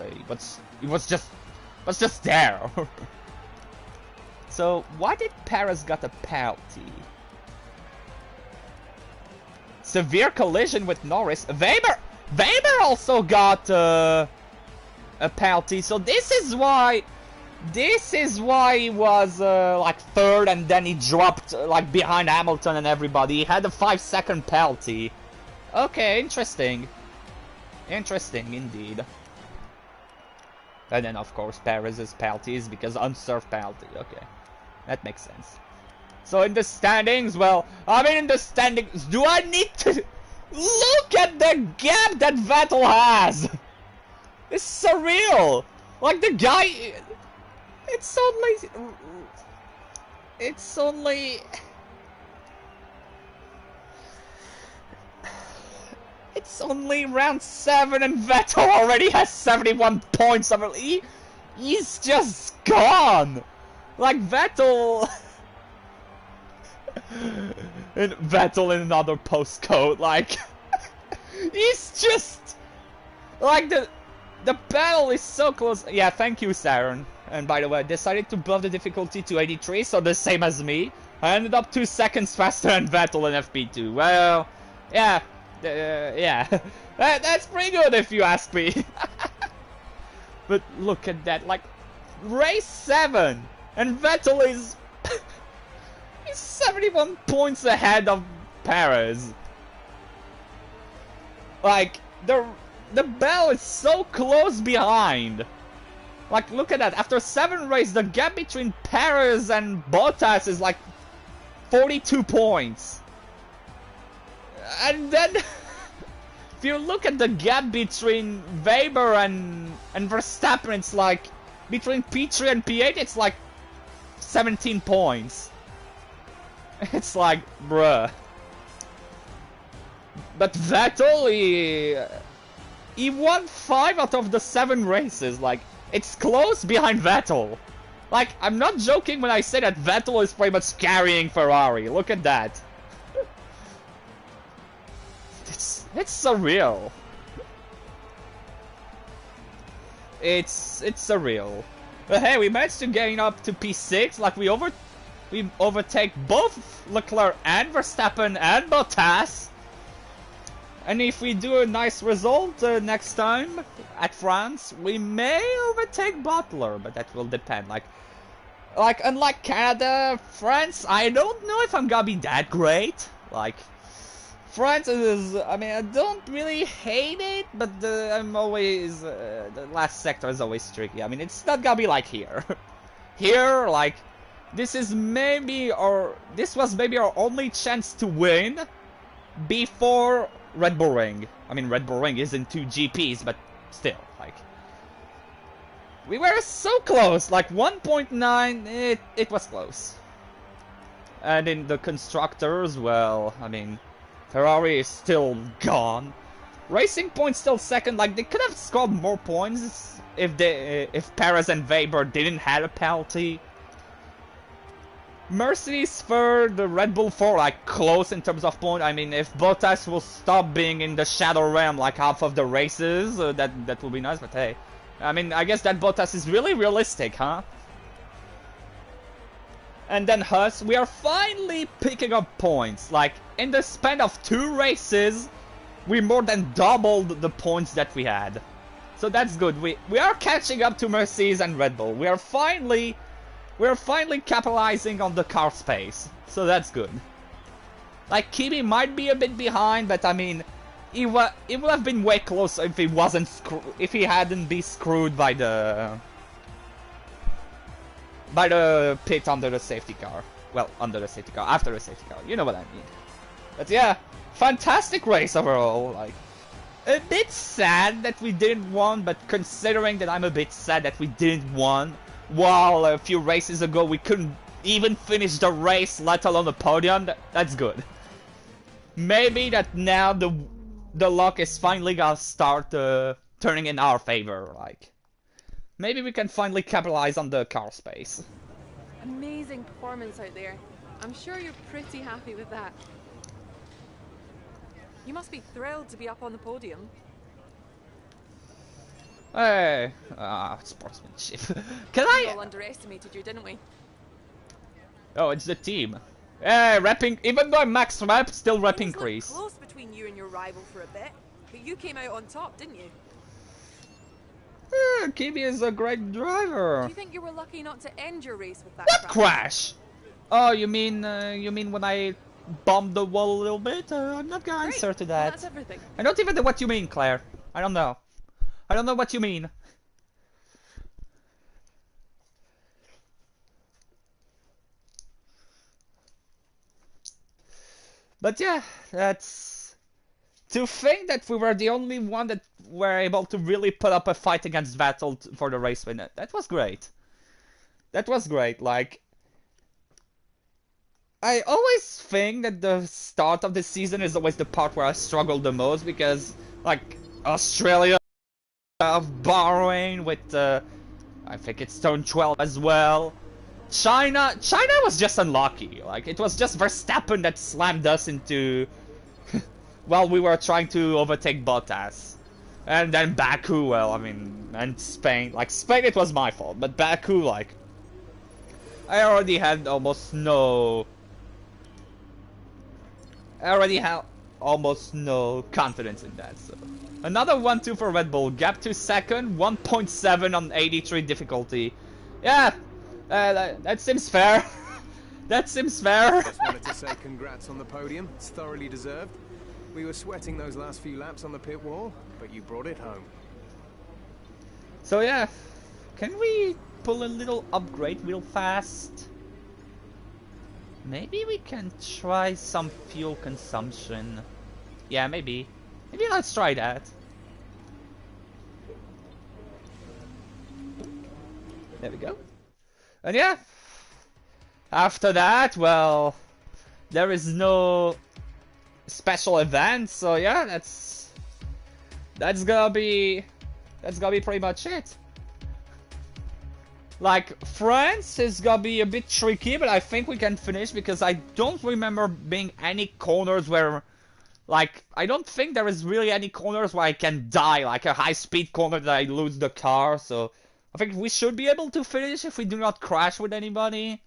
he was just there. So why did Perez got a penalty? Severe collision with Norris. Weber also got a penalty. So this is why he was like 3rd, and then he dropped like behind Hamilton and everybody. He had a 5-second penalty. Okay, interesting. Interesting indeed. And then of course Perez's penalty is because unserved penalty. Okay, that makes sense. So in the standings, well, I mean in the standings, do I need to look at the gap that Vettel has? It's surreal. Like the guy, it's only round 7 and Vettel already has 71 points. he's just gone! Like Vettel... and Vettel in another postcode, like... he's just... Like, the battle is so close. Yeah, thank you, Saturn. And by the way, I decided to buff the difficulty to 83, so the same as me. I ended up 2 seconds faster than Vettel in FP2. Well, yeah. Yeah. That's pretty good if you ask me. But look at that, like, race 7, and Vettel is... he's 71 points ahead of Perez. Like, the bell is so close behind. Like, look at that. After 7 races, the gap between Perez and Bottas is like 42 points. And then, if you look at the gap between Weber and Verstappen, it's like, between P3 and P8, it's like 17 points. It's like, bruh. But Vettel, he won 5 out of the 7 races. Like, it's close behind Vettel. Like, I'm not joking when I say that Vettel is pretty much carrying Ferrari. Look at that. It's surreal. It's surreal. But hey, we managed to gain up to P6. Like, we overtake both Leclerc and Verstappen and Bottas. And if we do a nice result next time at France, we may overtake Butler, but that will depend. Like unlike Canada, France, I don't know if I'm gonna be that great. Like, France is, I mean, I don't really hate it, but I'm always, the last sector is always tricky. I mean, it's not gonna be like here. Here, like, this was maybe our only chance to win before Red Bull Ring. I mean, Red Bull Ring isn't 2 GPs, but still, like, we were so close. Like 1.9, it was close. And in the constructors, well, I mean, Ferrari is still gone. Racing Point's still second. Like, they could have scored more points if Perez and Weber didn't have a penalty. Mercedes third, Red Bull 4, like, close in terms of point. I mean, if Bottas will stop being in the shadow realm like half of the races, that would be nice, but hey. I mean, I guess that Bottas is really realistic, huh? And then Haas, we are finally picking up points. Like, in the span of 2 races, we more than doubled the points that we had. So that's good. We are catching up to Mercedes and Red Bull. We are finally capitalizing on the car space, so that's good. Like, Kimi might be a bit behind, but I mean, it would have been way closer if he hadn't been screwed by the pit under the safety car. Well, under the safety car, after the safety car. You know what I mean. But yeah, fantastic race overall. Like, a bit sad that we didn't win, but considering that I'm a bit sad that we didn't win. While a few races ago we couldn't even finish the race, let alone the podium, that's good. Maybe that now the luck is finally gonna start turning in our favor. Like, maybe we can finally capitalize on the car space. Amazing performance out there. I'm sure you're pretty happy with that. You must be thrilled to be up on the podium. Hey, sportsmanship. Can I? We all underestimated you, didn't we? Oh, it's the team. Hey, repping. Even though I'm max rep, still repping increase. Close between you and your rival for a bit, but you came out on top, didn't you? Kimi is a great driver. Do you think you were lucky not to end your race with that What crash? Oh, you mean when I bombed the wall a little bit? I'm not gonna answer to that. Well, that's everything. I don't even know what you mean, Claire. I don't know. I don't know what you mean. But yeah, that's... To think that we were the only one that were able to really put up a fight against Vettel for the race win, that was great. That was great, like... I always think that the start of the season is always the part where I struggle the most, because, like, Australia... of Bahrain with I think it's turn 12 as well. China was just unlucky. Like, it was just Verstappen that slammed us into... while we were trying to overtake Bottas. And then Baku, well, I mean, and Spain. Like, Spain, it was my fault, but Baku, like... I already had almost no confidence in that, so... Another 1-2 for Red Bull. Gap to second, 1.7 on 83 difficulty. Yeah, that seems fair. That seems fair. Just wanted to say congrats on the podium. It's thoroughly deserved. We were sweating those last few laps on the pit wall, but you brought it home. So yeah, can we pull a little upgrade real fast? Maybe we can try some fuel consumption. Yeah, maybe. Maybe let's try that. There we go. And yeah, after that, well, there is no special event, so yeah, that's gonna be pretty much it. Like, France is gonna be a bit tricky, but I think we can finish because I don't remember being any corners where, like, I don't think there is really any corners where I can die, like a high-speed corner that I lose the car, so I think we should be able to finish if we do not crash with anybody.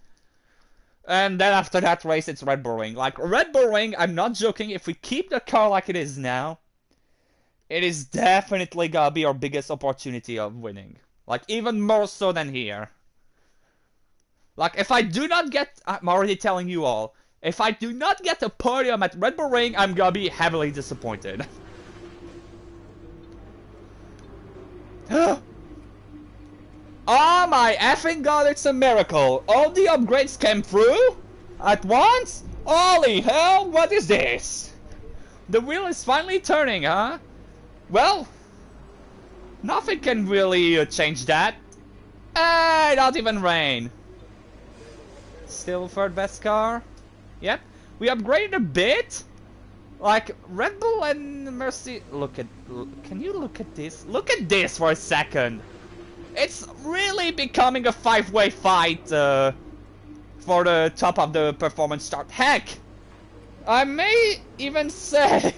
And then after that race, it's Red Bull Ring. Like, Red Bull Ring, I'm not joking, if we keep the car like it is now, it is definitely gonna be our biggest opportunity of winning. Like, even more so than here. Like, if I do not get... I'm already telling you all. If I do not get a podium at Red Bull Ring, I'm gonna be heavily disappointed. Oh my effing god, it's a miracle. All the upgrades came through? At once? Holy hell, what is this? The wheel is finally turning, huh? Well... nothing can really change that. Not even rain. Still third best car. Yep. We upgraded a bit. Like, Red Bull and Mercy... can you look at this? Look at this for a second. It's really becoming a five-way fight for the top of the performance chart. Heck! I may even say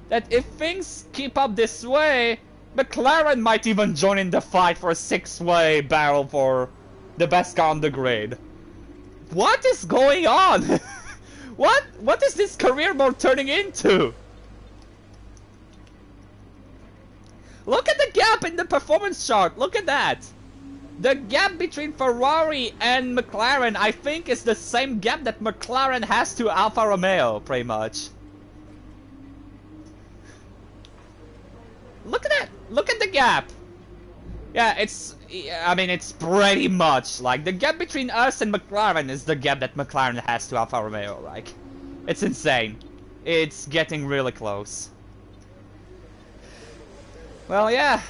that if things keep up this way, McLaren might even join in the fight for a six-way battle for the best car on the grid. What is going on? What is this career mode turning into? Look at the gap in the performance chart. Look at that. The gap between Ferrari and McLaren, I think, is the same gap that McLaren has to Alfa Romeo, pretty much. Look at that! Look at the gap! Yeah, I mean, it's pretty much, like, the gap between us and McLaren is the gap that McLaren has to Alfa Romeo, like. It's insane. It's getting really close. Well, yeah.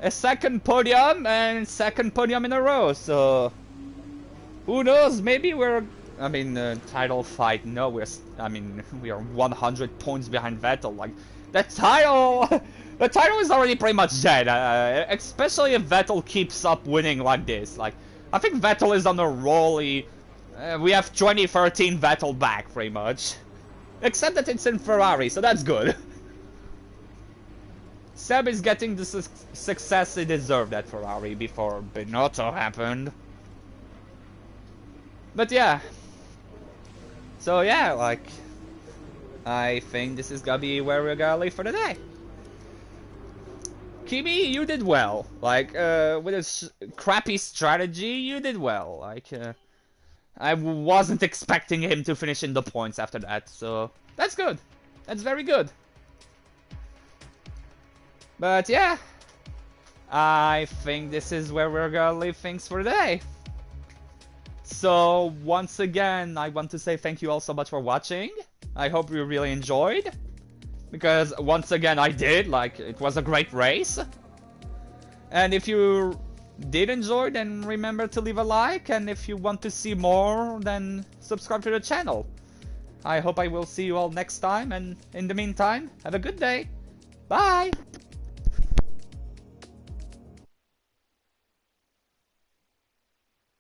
A second podium, and second podium in a row, so... who knows, maybe we're... I mean, title fight, no, we are 100 points behind Vettel, like, the title is already pretty much dead, especially if Vettel keeps up winning like this, like, I think Vettel is on a roll. We have 2013 Vettel back, pretty much, except that it's in Ferrari, so that's good. Seb is getting the success he deserved at Ferrari before Binotto happened. But yeah. So yeah, like, I think this is gonna be where we're gonna leave for the day. Kimi, you did well. Like, with a crappy strategy, you did well. Like, I wasn't expecting him to finish in the points after that, so that's good. That's very good. But yeah, I think this is where we're gonna leave things for today. So once again, I want to say thank you all so much for watching. I hope you really enjoyed, because once again I did. Like, it was a great race. And if you did enjoy, then remember to leave a like, and if you want to see more, then subscribe to the channel. I hope I will see you all next time, and in the meantime, have a good day. Bye!